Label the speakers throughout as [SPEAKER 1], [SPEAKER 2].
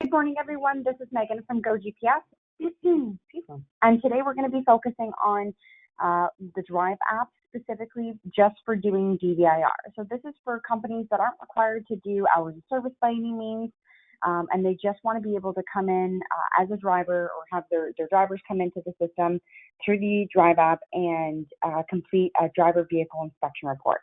[SPEAKER 1] Good morning, everyone. This is Megan from GoGPS. And today we're going to be focusing on the Drive app specifically just for doing DVIR. So this is for companies that aren't required to do hours of service by any means, and they just want to be able to come in as a driver or have their drivers come into the system through the Drive app and complete a driver vehicle inspection report.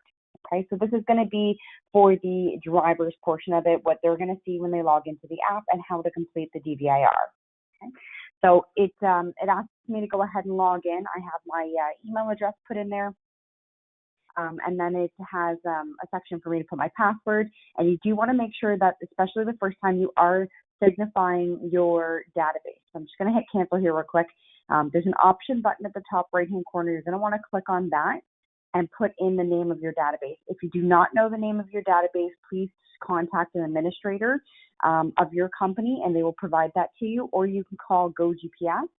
[SPEAKER 1] Okay, so this is going to be for the driver's portion of it, what they're going to see when they log into the app and how to complete the DVIR. Okay. So it asks me to go ahead and log in. I have my email address put in there, and then it has a section for me to put my password. And you do want to make sure that, especially the first time, you are signifying your database. So I'm just going to hit cancel here real quick. There's an option button at the top right-hand corner. You're going to want to click on that and put in the name of your database. If you do not know the name of your database, please contact an administrator of your company and they will provide that to you, or you can call GoGPS,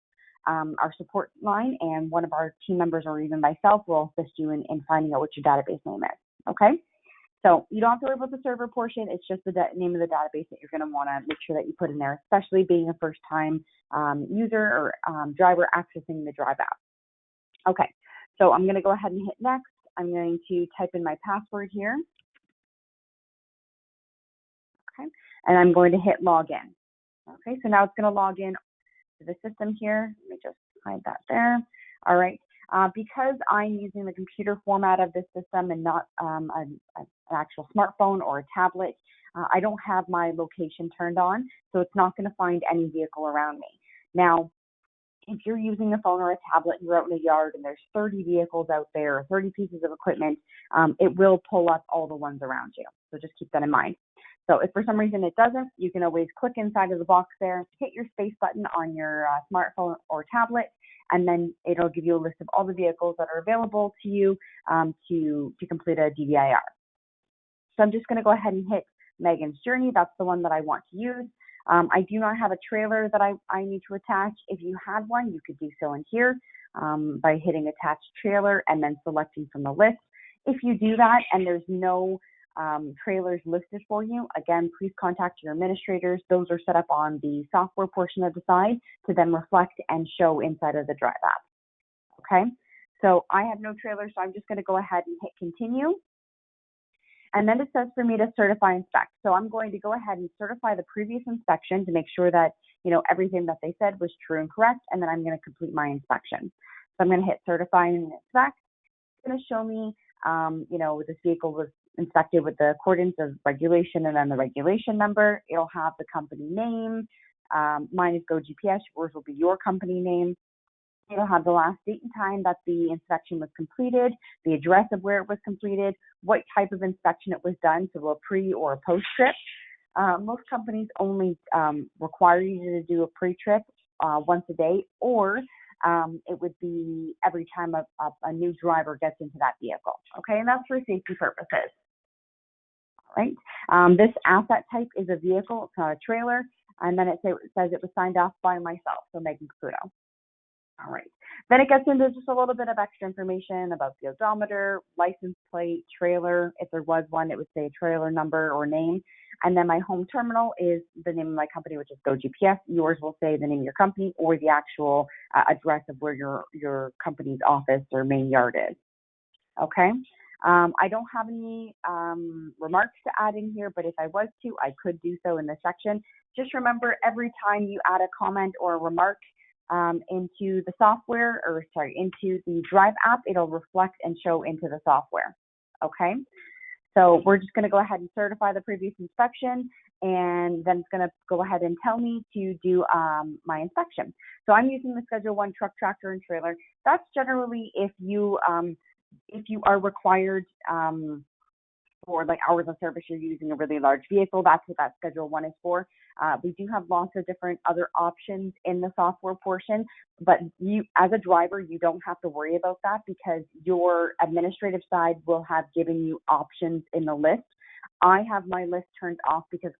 [SPEAKER 1] our support line, and one of our team members or even myself will assist you in finding out what your database name is, okay? So you don't have to worry about the server portion. It's just the name of the database that you're going to want to make sure that you put in there, especially being a first-time user or driver accessing the Drive app. Okay. So I'm going to go ahead and hit next. I'm going to type in my password here. Okay. And I'm going to hit login. Okay. So now it's going to log in to the system here. Let me just hide that there. All right. Because I'm using the computer format of this system and not an actual smartphone or a tablet, I don't have my location turned on, so it's not going to find any vehicle around me. Now, if you're using a phone or a tablet and you're out in a yard and there's 30 vehicles out there or 30 pieces of equipment, it will pull up all the ones around you. So just keep that in mind. So if for some reason it doesn't, you can always click inside of the box there, hit your space button on your smartphone or tablet, and then it'll give you a list of all the vehicles that are available to you to complete a DVIR. So I'm just going to go ahead and hit Megan's Journey. That's the one that I want to use. I do not have a trailer that I need to attach. If you had one, you could do so in here by hitting attach trailer and then selecting from the list. If you do that and there's no trailers listed for you, again, please contact your administrators. Those are set up on the software portion of the side to then reflect and show inside of the Drive app. Okay, so I have no trailer, so I'm just going to go ahead and hit continue. And then it says for me to certify inspect. So I'm going to go ahead and certify the previous inspection to make sure that, everything that they said was true and correct. And then I'm going to complete my inspection. So I'm going to hit certify and inspect. It's going to show me, this vehicle was inspected with the accordance of regulation and then the regulation number. It'll have the company name. Mine is GoGPS. Yours will be your company name. It'll have the last date and time that the inspection was completed, the address of where it was completed, what type of inspection it was done, so a pre or a post trip. Most companies only require you to do a pre-trip once a day, or it would be every time a new driver gets into that vehicle. Okay, and that's for safety purposes. All right. This asset type is a vehicle, it's not a trailer, and then it says it was signed off by myself, so Megan Caputo. All right. Then it gets into just a little bit of extra information about the odometer, license plate, trailer. If there was one, it would say trailer number or name. And then my home terminal is the name of my company, which is GoGPS. Yours will say the name of your company or the actual address of where your company's office or main yard is. Okay. I don't have any remarks to add in here, but if I was to, I could do so in this section. Just remember, every time you add a comment or a remark into the software, into the Drive app, it'll reflect and show into the software. Okay, so we're just going to go ahead and certify the previous inspection, and then it's going to go ahead and tell me to do my inspection. So I'm using the Schedule 1 truck, tractor, and trailer. That's generally if you are required for like hours of service, you're using a really large vehicle. That's what that Schedule 1 is for. We do have lots of different other options in the software portion, but you, as a driver, you don't have to worry about that because your administrative side will have given you options in the list. I have my list turned off because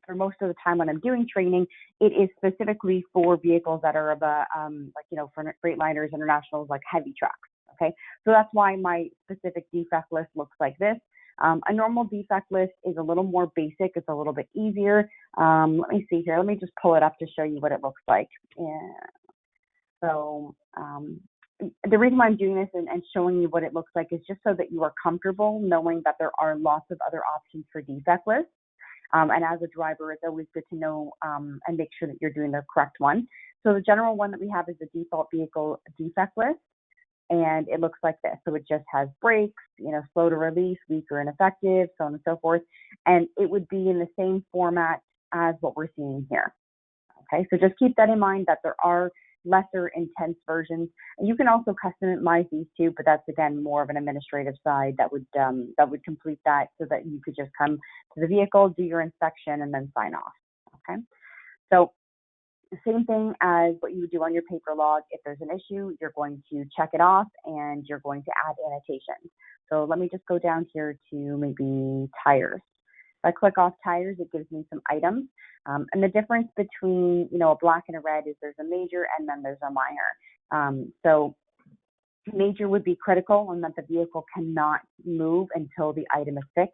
[SPEAKER 1] for most of the time when I'm doing training, it is specifically for vehicles that are of for Freightliners, Internationals, like heavy trucks. Okay, so that's why my specific defect list looks like this. A normal defect list is a little more basic. It's a little bit easier. Let me see here. Let me just pull it up to show you what it looks like. So the reason why I'm doing this and showing you what it looks like is just so that you are comfortable knowing that there are lots of other options for defect lists. And as a driver, it's always good to know and make sure that you're doing the correct one. So the general one that we have is the default vehicle defect list. And it looks like this. So it just has brakes, slow to release, weak or ineffective, so on and so forth. And it would be in the same format as what we're seeing here. Okay, so just keep that in mind that there are lesser intense versions. And you can also customize these too, but that's again more of an administrative side that would complete that, so that you could just come to the vehicle, do your inspection, and then sign off. Okay, so the same thing as what you would do on your paper log. If there's an issue, you're going to check it off and you're going to add annotations. So let me just go down here to maybe tires. If I click off tires, it gives me some items. And the difference between, a black and a red is there's a major and then there's a minor. So major would be critical and that the vehicle cannot move until the item is fixed.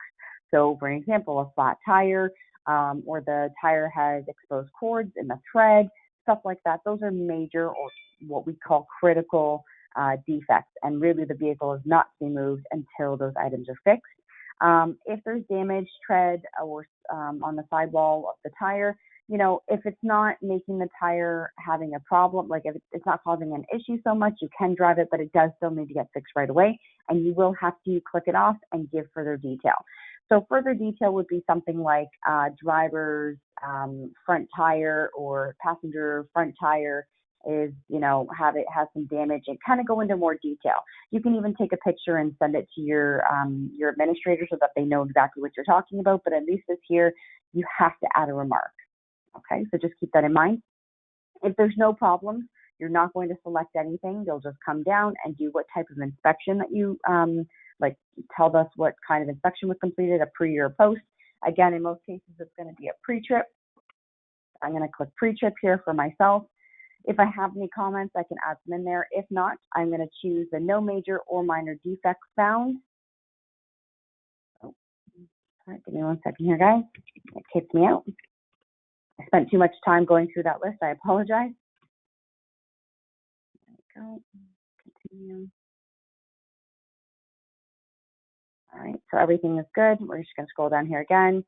[SPEAKER 1] So for example, a flat tire, or the tire has exposed cords in the thread, stuff like that. Those are major, or what we call critical defects, and really the vehicle is not to be moved until those items are fixed. If there's damaged tread or on the sidewall of the tire, if it's not making the tire having a problem, like if it's not causing an issue so much, you can drive it, but it does still need to get fixed right away, and you will have to click it off and give further detail. So further detail would be something like driver's front tire or passenger front tire is, has some damage, and kind of go into more detail. You can even take a picture and send it to your administrator so that they know exactly what you're talking about. But at least this here, you have to add a remark. Okay, so just keep that in mind. If there's no problems, you're not going to select anything. You'll just come down and do what type of inspection that you tell us what kind of inspection was completed, a pre or a post. Again, in most cases, it's going to be a pre-trip. I'm going to click pre-trip here for myself. If I have any comments, I can add them in there. If not, I'm going to choose the no major or minor defects found. Oh, all right, give me 1 second here, guys. It kicked me out. I spent too much time going through that list. I apologize. There we go. Continue. All right, so everything is good. We're just going to scroll down here again.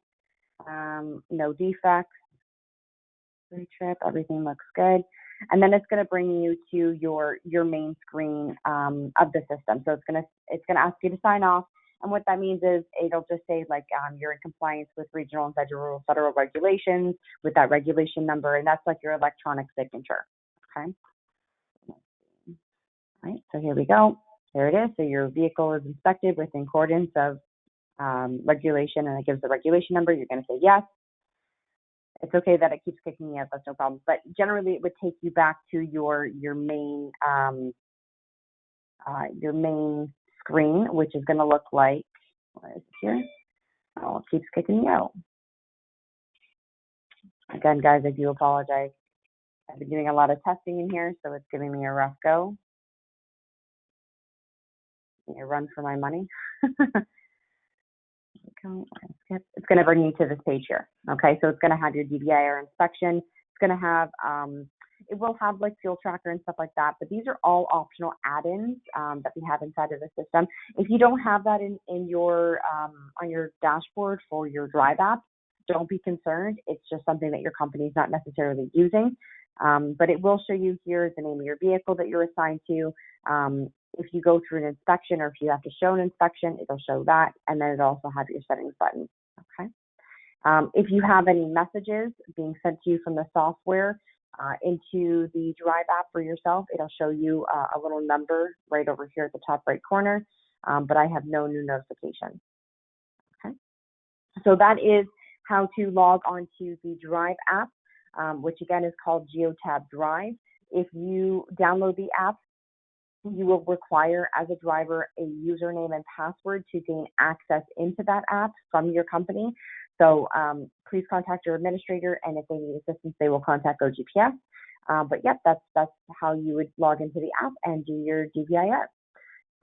[SPEAKER 1] No defects. Pre-trip, everything looks good. And then it's going to bring you to your main screen of the system. So it's going to ask you to sign off. And what that means is it'll just say you're in compliance with regional and federal regulations with that regulation number, and that's like your electronic signature. Okay. All right. So here we go. There it is. So your vehicle is inspected within accordance of regulation, and it gives the regulation number. You're going to say yes. It's okay that it keeps kicking me out. That's no problem. But generally, it would take you back to your main screen, which is going to look like, what is it here? Oh, it keeps kicking me out. Again, guys, I do apologize. I've been doing a lot of testing in here, so it's giving me a rough go. A run for my money. It's going to bring you to this page here. Okay, so it's going to have your DVIR inspection. It's going to have, it will have like fuel tracker and stuff like that, but these are all optional add-ins that we have inside of the system. If you don't have that in your on your dashboard for your Drive app, don't be concerned. It's just something that your company is not necessarily using, but it will show you here the name of your vehicle that you're assigned to. If you go through an inspection, or if you have to show an inspection, it'll show that, and then it'll also have your settings button. Okay. If you have any messages being sent to you from the software into the Drive app for yourself, it'll show you a little number right over here at the top right corner, but I have no new notifications. Okay. So that is how to log onto the Drive app, which again is called GeoTab Drive. If you download the app, you will require, as a driver, a username and password to gain access into that app from your company. So please contact your administrator, and if they need assistance, they will contact GoGPS. But yep, that's how you would log into the app and do your DVIR.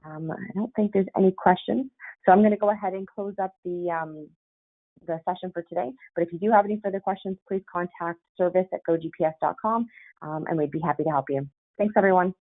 [SPEAKER 1] I don't think there's any questions. So I'm going to go ahead and close up the session for today. But if you do have any further questions, please contact service@gogps.com, and we'd be happy to help you. Thanks, everyone.